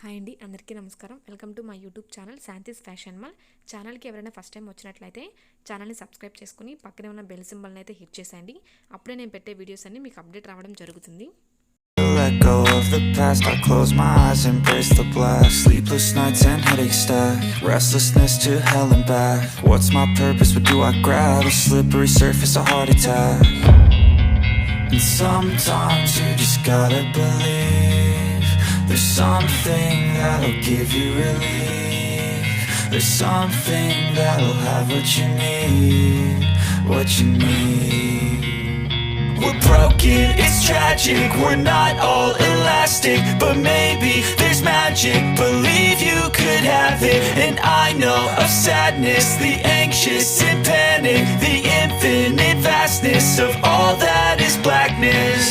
Hi అండి, అందరికీ నమస్కారం. Welcome to my YouTube channel Shanthi's fashion mall. ఛానల్కి ఎవరైనా ఫస్ట్ టైం వచ్చినట్లయితే ఛానల్ని సబ్స్క్రైబ్ చేసుకుని పక్కనే ఉన్న బెల్ సింబల్ని అయితే హిట్ చేసేయండి. అప్పుడే నేను పెట్టే వీడియోస్ అన్ని మీకు అప్డేట్ రావడం జరుగుతుంది. Let go of the past, I close my eyes, embrace the blast. Sleepless nights and headaches stack, restlessness to hell and back. What's my purpose, what do I grab? A slippery surface, a heart attack. And sometimes you just gotta believe there's something that'll give you relief. There's something that'll have what you need, what you need. We're broken, it's tragic, we're not all elastic, but maybe there's magic, believe you could have it. And I know of sadness, the anxious and panic, the infinite vastness of all that is blackness.